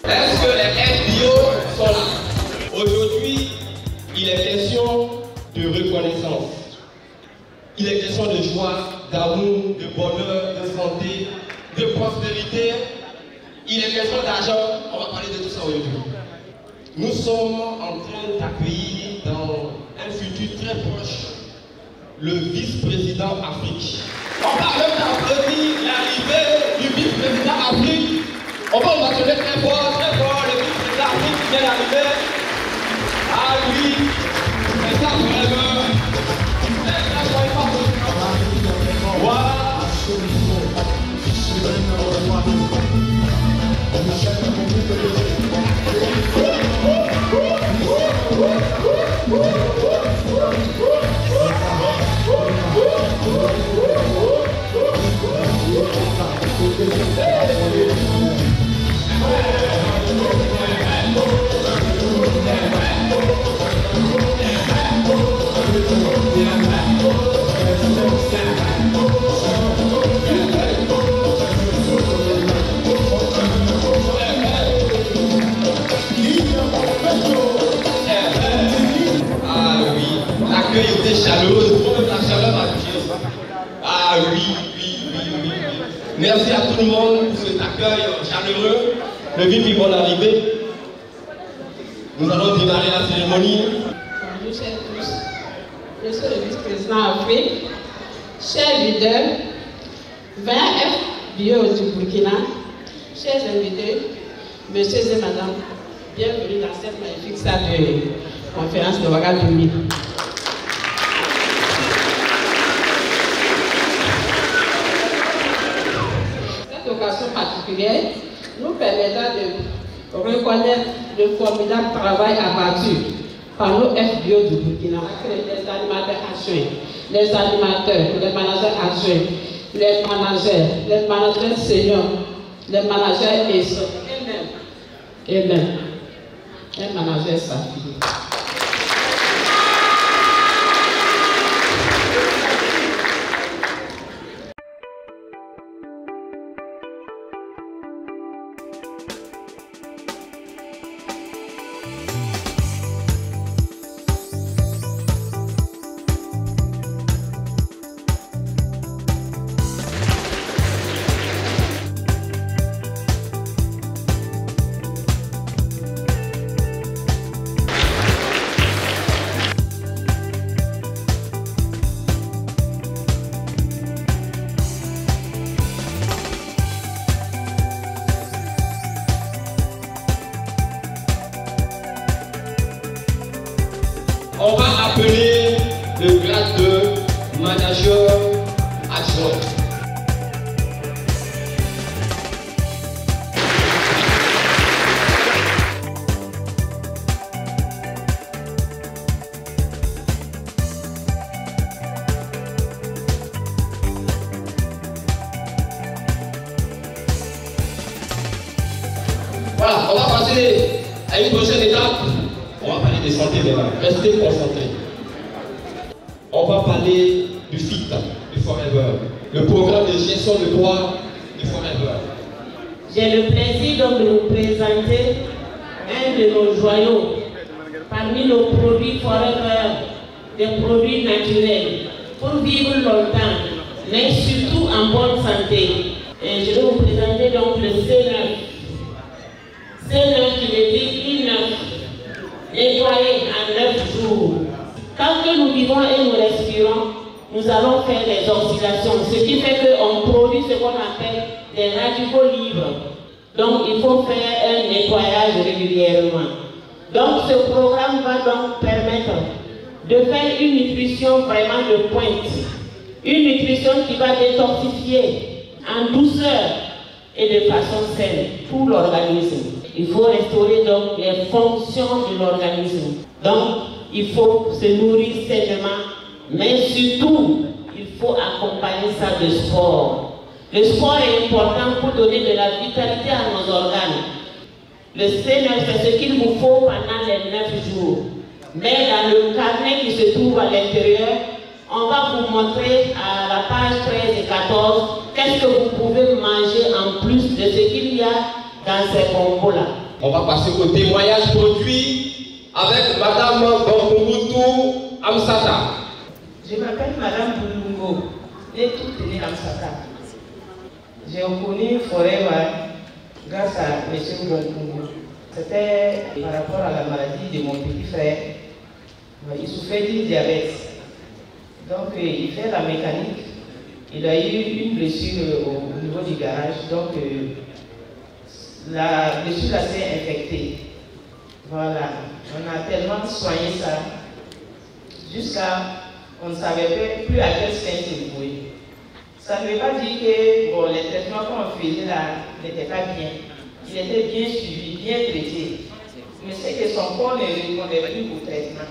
Est-ce que les FBO sont là? Aujourd'hui, il est question de reconnaissance. Il est question de joie, d'amour, de bonheur, de santé, de prospérité. Il est question d'argent. On va parler de tout ça aujourd'hui. Nous sommes en train d'accueillir dans un futur très proche le vice-président Afrique. On va même d'applaudir l'arrivée du vice-président Afrique. On va m'attendre très fort, le vice-président Afrique qui vient d'arriver. Ah oui, c'est ça vraiment. Voilà. L'accueil était chaleureux, la chaleur m'a touché. Ah oui. Merci à tout le monde pour cet accueil chaleureux. Le VIP vont arriver. Nous allons démarrer la cérémonie. Bonjour chers tous. Je suis le vice-président Afrique. Chers leaders, 20 FBO du Burkina, chers invités, messieurs et madame, bienvenue dans cette magnifique salle de conférence de Ouagadougou. Cette occasion particulière nous permettra de reconnaître le formidable travail abattu par nos FBO du Burkina, les animateurs adjoints, les animateurs, les managers adjoints, les managers seniors, les managers et même un manager s'affilié. On va appeler le grade de manager adjoint. Voilà, on va passer à une prochaine étape. On va parler de santé maintenant. Restez concentrés. On va parler du FIT, du Forever, le programme de gestion de droit du Forever. J'ai le plaisir donc de vous présenter un de nos joyaux. Parmi nos produits Forever, des produits naturels pour vivre longtemps, mais surtout en bonne santé. Et je vais vous présenter donc le C9. C9 qui veut dire I9. Nettoyer en 9 jours. Quand que nous vivons et nous respirons, nous allons faire des oxydations, ce qui fait qu'on produit ce qu'on appelle des radicaux libres. Donc il faut faire un nettoyage régulièrement. Donc ce programme va donc permettre de faire une nutrition vraiment de pointe. Une nutrition qui va détoxifier en douceur et de façon saine tout l'organisme. Il faut restaurer donc les fonctions de l'organisme. Donc, il faut se nourrir sainement, mais surtout, il faut accompagner ça de sport. Le sport est important pour donner de la vitalité à nos organes. Le C9, c'est ce qu'il vous faut pendant les 9 jours. Mais dans le carnet qui se trouve à l'intérieur, on va vous montrer à la page 13 et 14 qu'est-ce que vous pouvez manger en plus de ce qu'il y a dans ces combos-là. On va passer au témoignage produit avec Madame Bamburutu Amsata. Je m'appelle Madame Boulungo, née toute née Amsata. J'ai reconnu Forever grâce à M. Bamburutu. C'était par rapport à la maladie de mon petit frère. Il souffrait du diabète. Donc il fait la mécanique. Il a eu une blessure au niveau du garage. Donc la blessure s'est infectée. Voilà. On a tellement soigné ça. Jusqu'à on ne savait plus à quel sein se vouer. Ça ne veut pas dire que bon, les traitements qu'on faisait là n'étaient pas bien. Il était bien suivi, bien traité. Mais c'est que son corps ne répondait plus au traitement.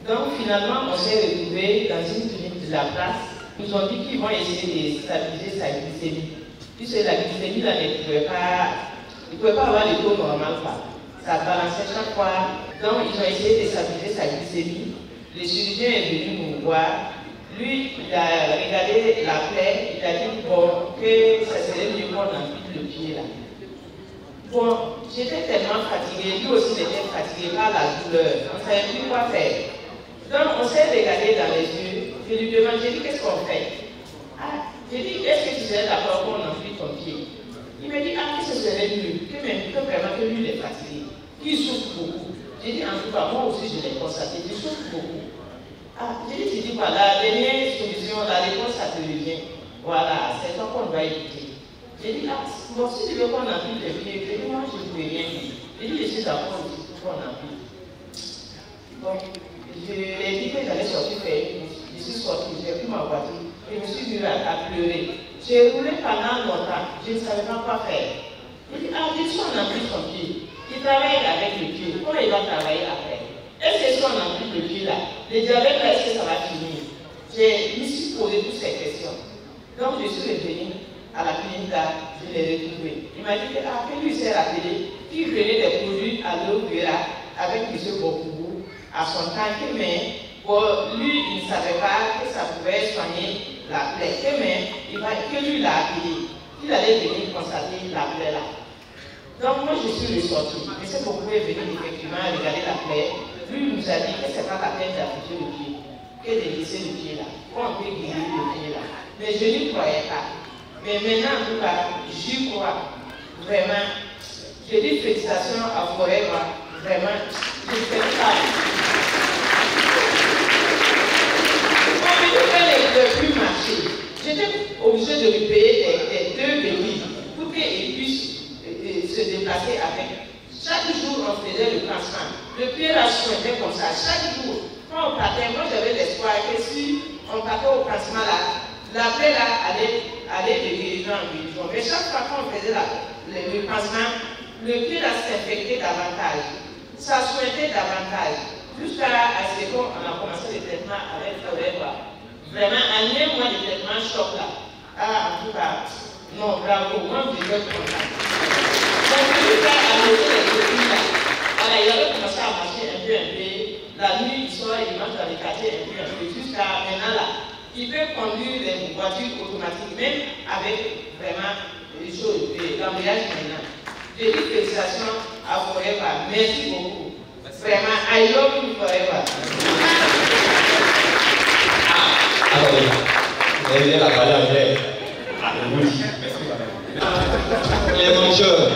Donc finalement, on s'est retrouvés dans une clinique de la place. Ils nous ont dit qu'ils vont essayer de stabiliser sa glycémie. Puisque la glycémie là, ne pouvait pas avoir le taux normal. Ça balançait chaque fois. Donc ils ont essayé de stabiliser sa glycémie. Le chirurgien est venu nous voir. Lui, il a regardé la plaie, il a dit bon, que ça serait mieux qu'on ampute le pied là. Bon, j'étais tellement fatiguée, lui aussi était fatigué par la douleur. On ne savait plus quoi faire. Donc on s'est regardé dans les yeux. Je lui demande, j'ai dit qu'est-ce qu'on fait? Ah, j'ai dit, est-ce que tu serais d'accord qu'on ampute ton pied? Il me dit, ah, que ce serait mieux, que vraiment que lui il est fatigué, qu'il souffre beaucoup. J'ai dit, en tout cas, moi aussi je l'ai constaté, il souffre beaucoup. Ah, j'ai dit, voilà, la dernière solution, la réponse, ça te revient. Voilà, c'est ça qu'on doit éviter. J'ai dit, ah, bon, si tu veux qu'on ampute le pied, j'ai dit, moi je ne peux rien dire. J'ai dit, je suis d'accord aussi pour qu'on ampute. Bon, je lui ai dit que j'allais sortir faire une course. Je suis sortie, j'ai pris ma voiture et je me suis mis à pleurer. J'ai roulé pendant longtemps, je ne savais pas quoi faire. J'ai dit, ah, je suis en ampute son pied. Il travaille avec le pied, comment il va travailler après? Est-ce que si on ampute le pied là, le diabète là, est-ce que ça va finir? Je me suis posé toutes ces questions. Donc je suis revenu à la clinique là, je l'ai retrouvé. Il m'a dit que, ah, que lui s'est rappelé qu'il venait des produits à l'eau vera avec M. Bokoubou à son temps, mais bon, lui, il ne savait pas que ça pouvait soigner la plaie. Que lui l'a appelé, qu'il allait venir constater la plaie là. Donc moi je suis ressorti. M. Bokoubou est venu effectivement regarder la plaie. Lui nous a dit que ce n'est pas la peine d'appuyer le pied, que de laisser le pied là. On peut guérir le pied là. Mais je n'y croyais pas. Mais maintenant, en tout cas, j'y crois. Vraiment. Je dis félicitations à Forever. Vraiment. Je ne sais pas. On ne peut plus marcher. J'étais obligée de lui payer des 2 béquilles pour qu'il puisse se déplacer avec. Chaque jour, on faisait le pansement. Le pied là, je faisais comme ça. Chaque jour, quand on partait, moi j'avais l'espoir que si on partait au pansement là, la plaie là allait de guérison en guérison. Mais chaque fois qu'on faisait le pansement, le pied là s'infectait davantage. Ça sointait davantage. Jusqu'à ce qu'on a commencé le traitement avec Forever. Vraiment, en un mois de traitement choc là. Ah, en tout cas, non, bravo, moi je disais comme ça. Donc, lui a annoncé les produits là. Alors, il avait commencé à marcher un peu. La nuit, il sort, il marche dans les quartiers un peu. Jusqu'à maintenant là. Il peut conduire les voitures automatiques, même avec vraiment les choses, l'emballage maintenant. Je dis félicitations à Forever. Merci beaucoup. Vraiment, I love you Forever. Attendez, vous avez la parole anglais. Oui. Les mangeurs.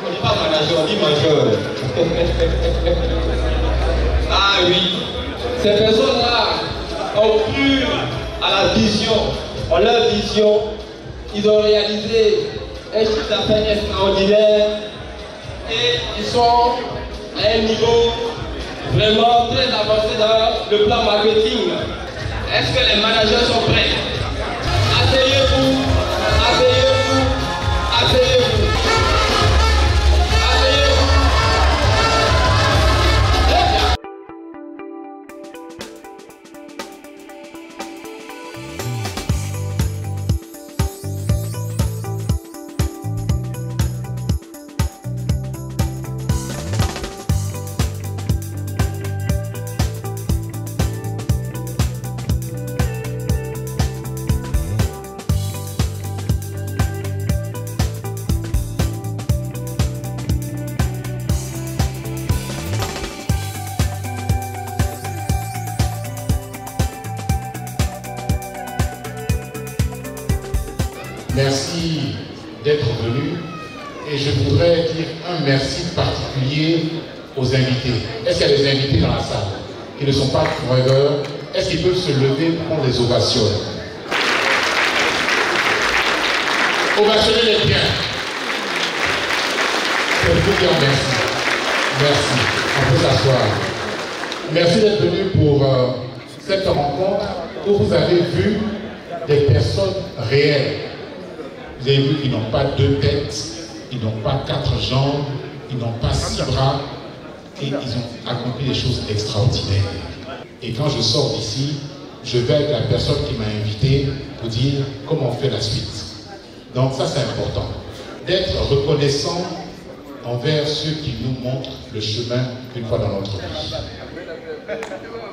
On ne dit pas manager, on dit mangeur. Ah oui. Ces personnes-là ont cru à la vision. En leur vision, ils ont réalisé un chiffre d'affaires extraordinaire et ils sont à un niveau vraiment très avancé dans le plan marketing. Est-ce que les managers sont prêts? Asseyez-vous, asseyez-vous, asseyez-vous. Merci d'être venu. Et je voudrais dire un merci particulier aux invités. Est-ce qu'il y a des invités dans la salle qui ne sont pas forever? Est-ce qu'ils peuvent se lever pour les ovations? Ovationnez-les bien. Je vous dire merci. Merci. On peut s'asseoir. Merci d'être venu pour cette rencontre où vous avez vu des personnes réelles. Vous avez vu qu'ils n'ont pas 2 têtes, ils n'ont pas 4 jambes, ils n'ont pas 6 bras, et ils ont accompli des choses extraordinaires. Et quand je sors d'ici, je vais avec la personne qui m'a invité pour dire comment on fait la suite. Donc ça c'est important, d'être reconnaissant envers ceux qui nous montrent le chemin une fois dans notre vie.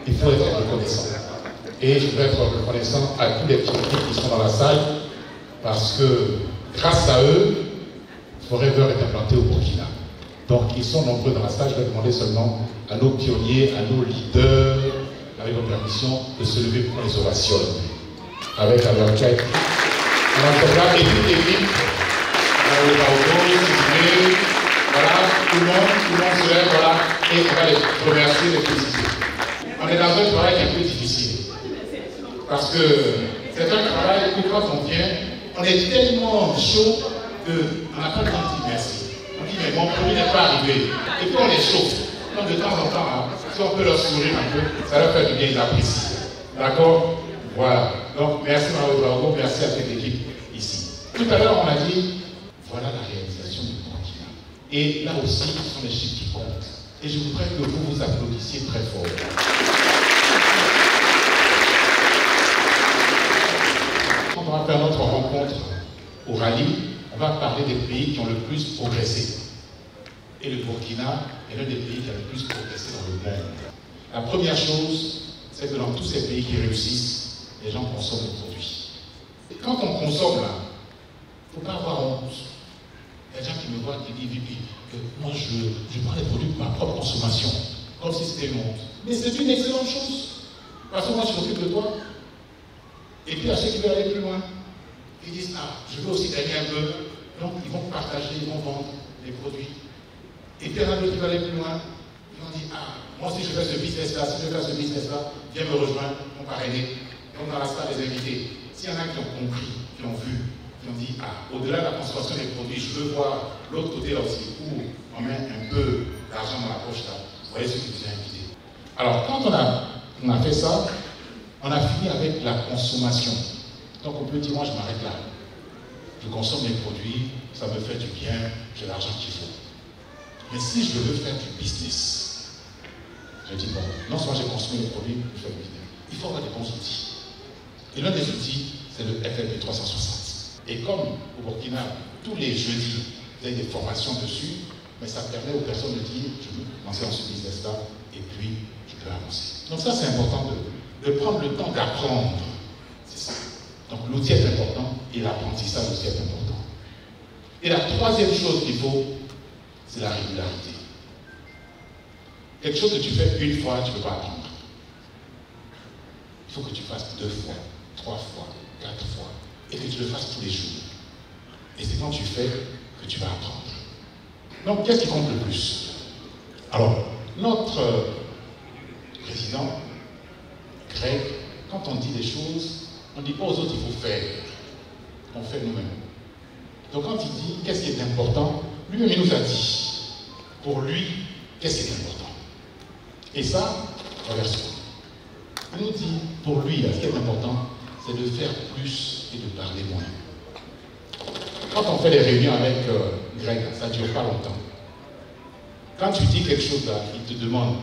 Il faut être reconnaissant. Et je veux être reconnaissant à tous les petits qui sont dans la salle, parce que grâce à eux, Forever est implanté au Burkina. Donc ils sont nombreux dans la salle. Je vais demander seulement à nos pionniers, à nos leaders, avec votre permission, de se lever pour les ovations. Avec leur tête. On entendra et toute l'équipe. Voilà, tout le monde se lève, voilà, et on va les remercier, les féliciter. On est dans un travail qui est un peu difficile. Parce que c'est un travail où quand on vient, on est tellement chaud qu'on n'a pas le temps de dire merci. On dit, mais mon produit n'est pas arrivé. Et puis on les chauffe. Donc de temps en temps, hein, si on peut leur sourire un peu, ça leur fait du bien, ils apprécient. D'accord? Voilà. Donc merci Mario Drago, merci à toute l'équipe ici. Tout à l'heure, on a dit, voilà la réalisation du Burkina. Et là aussi, ce sont les chiffres qui comptent. Et je voudrais que vous vous applaudissiez très fort. Quand on va faire notre rencontre au rallye, on va parler des pays qui ont le plus progressé. Et le Burkina est l'un des pays qui a le plus progressé dans le monde. La première chose, c'est que dans tous ces pays qui réussissent, les gens consomment le produit. Et quand on consomme là, il ne faut pas avoir honte. Il y a des gens qui me voient qui disent que moi je prends les produits pour ma propre consommation, comme si c'était une honte. Mais c'est une excellente chose. Parce que moi je m'occupe de toi. Et puis à ceux qui veulent aller plus loin, ils disent, ah, je veux aussi gagner un peu. Donc ils vont partager, ils vont vendre les produits. Et puis il y en a d'autres qui veulent aller plus loin. Ils vont dire, ah, moi si je fais ce business-là, si je fais ce business-là, viens me rejoindre, on parrainer. Donc dans la salle des invités, s'il y en a qui ont compris, qui ont vu, qui ont dit, ah, au-delà de la consommation des produits, je veux voir l'autre côté là aussi, où on met un peu d'argent dans la poche là. Vous voyez ce qui vous a invité. Alors quand on a fait ça, on a fini avec la consommation. Donc on peut dire, moi je m'arrête là. Je consomme les produits, ça me fait du bien, j'ai l'argent qu'il faut. Mais si je veux faire du business, je dis bon, non seulement j'ai consommé les produits, je fais du business. Il faut avoir des bons outils. Et l'un des outils, c'est le FLP 360. Et comme au Burkina, tous les jeudis, vous avez des formations dessus, mais ça permet aux personnes de dire, je veux lancer dans ce business-là, et puis je peux avancer. Donc ça c'est important de prendre le temps d'apprendre. C'est ça. Donc l'outil est important et l'apprentissage aussi est important. Et la troisième chose qu'il faut, c'est la régularité. Quelque chose que tu fais une fois, tu ne peux pas apprendre. Il faut que tu fasses 2 fois, 3 fois, 4 fois, et que tu le fasses tous les jours. Et c'est quand tu fais que tu vas apprendre. Donc qu'est-ce qui compte le plus? Alors, notre président, Greg, quand on dit des choses, on ne dit pas aux autres il faut faire. On fait nous-mêmes. Donc quand il dit qu'est-ce qui est important, lui-même il nous a dit, pour lui, qu'est-ce qui est important. Et ça, reverse-toi. Il nous dit, pour lui, ce qui est important, c'est de faire plus et de parler moins. Quand on fait des réunions avec Greg, ça ne dure pas longtemps. Quand tu dis quelque chose là, il te demande,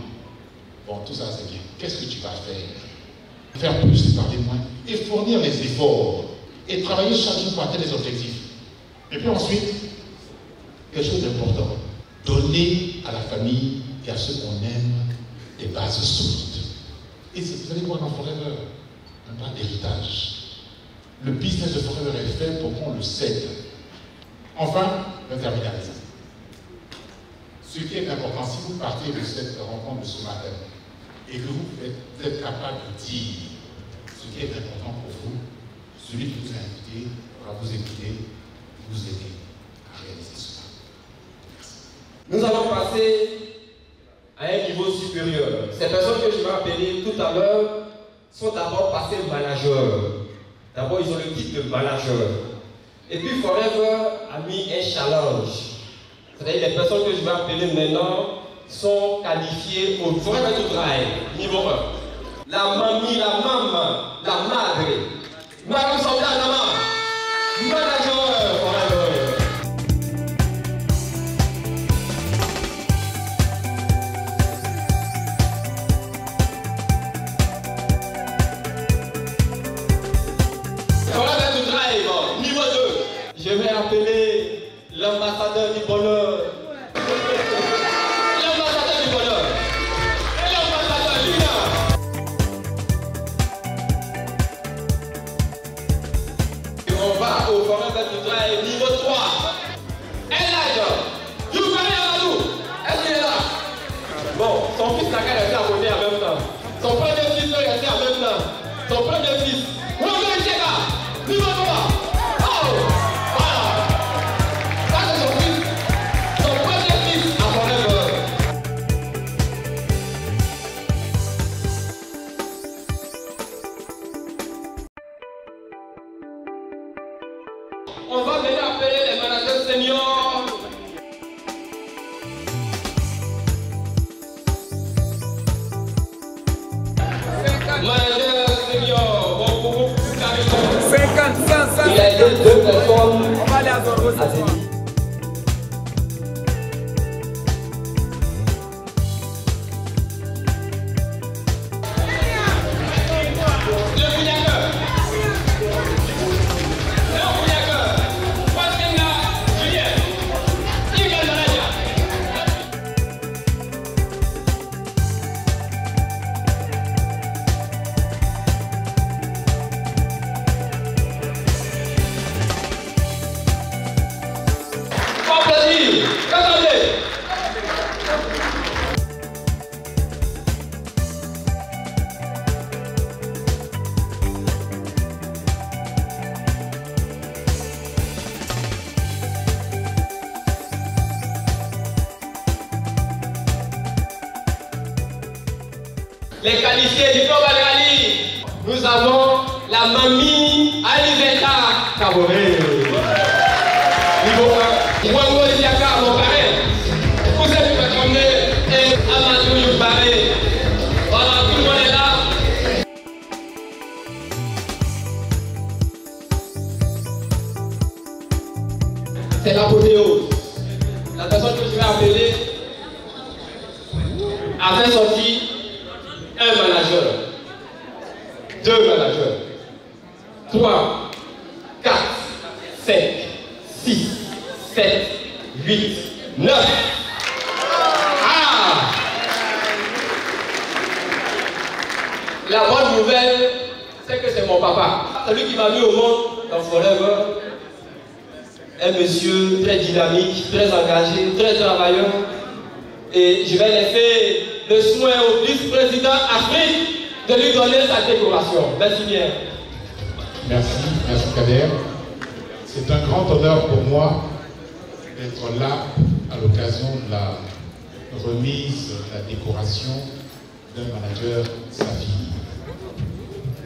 bon, tout ça c'est bien, qu'est-ce que tu vas faire? Faire plus et parler moins, et fournir les efforts, et travailler chaque jour pour atteindre les objectifs. Et puis ensuite, quelque chose d'important, donner à la famille et à ceux qu'on aime des bases solides. Et vous allez voir dans Forever, un plan d'héritage. Le business de Forever est fait pour qu'on le cède. Enfin, je vais terminer avec ça. Ce qui est important, si vous partez de cette rencontre de ce matin, et que vous êtes capable de dire ce qui est important pour vous, celui qui vous a invité pourra vous écouter, vous aider à réaliser cela. Nous allons passer à un niveau supérieur. Ces personnes que je vais appeler tout à l'heure sont d'abord passées managers. D'abord, ils ont le titre de manager. Et puis, Forever a mis un challenge. C'est-à-dire les personnes que je vais appeler maintenant sont qualifiées au Forever to Drive, niveau 1. La mamie, la maman, la madre. Madame Sandra, manager Forever. Niveau 2, je vais appeler l'ambassadeur du bonheur. L'ambassadeur du bonheur. L'ambassadeur Lina. Et on va au Forever to Drive niveau 3. Elijah, you connais Amadou. Est-ce qu'il est là? Bon, son fils n'a qu'à rester abonné en même temps. Son premier fils peut rester en même temps. Son premier fils. Niveau 3. Oh! Voilà. Ça c'est son fils. Son premier fils à Forever. On va venir appeler les managers seniors. Manager senior. Bon, plus carrément. 50, 100, 100. Il y a deux personnes. On va aller à Zorro. Les qualifiés du Club Al-Ghali. Nous avons la mamie Alizeta Kaboré. Niveau 1. Wango Isiaka, mon parrain. Cousin du Patrone et Amadou Youbare. Voilà, tout le monde est là. C'est l'apothéose. La personne que je vais appeler a fait sortir un manager, 2 managers, 3, 4, 5, 6, 7, 8, 9. Ah! La bonne nouvelle, c'est que c'est mon papa. Celui qui m'a mis au monde dans Forever. Un monsieur très dynamique, très engagé, très travailleur. Et je vais laisser le soin au vice-président Afrique de lui donner sa décoration. Merci bien. Merci Kader. C'est un grand honneur pour moi d'être là à l'occasion de la remise, de la décoration d'un manager Safi.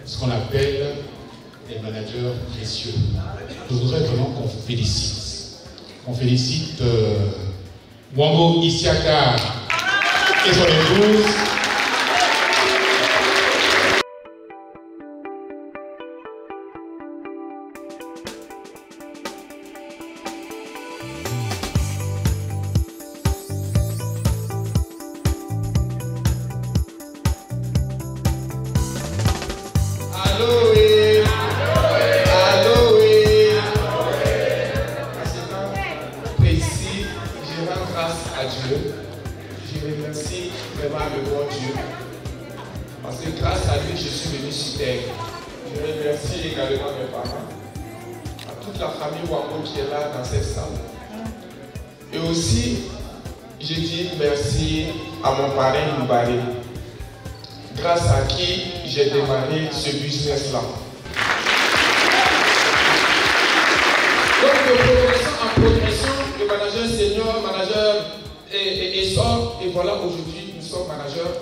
Ce qu'on appelle des managers précieux. Je voudrais vraiment qu'on félicite. On félicite Wango Isiaka et son épouse. Et aussi, je dis merci à mon parrain Moubaré, grâce à qui j'ai démarré ce business-là. voilà, aujourd'hui, nous sommes managers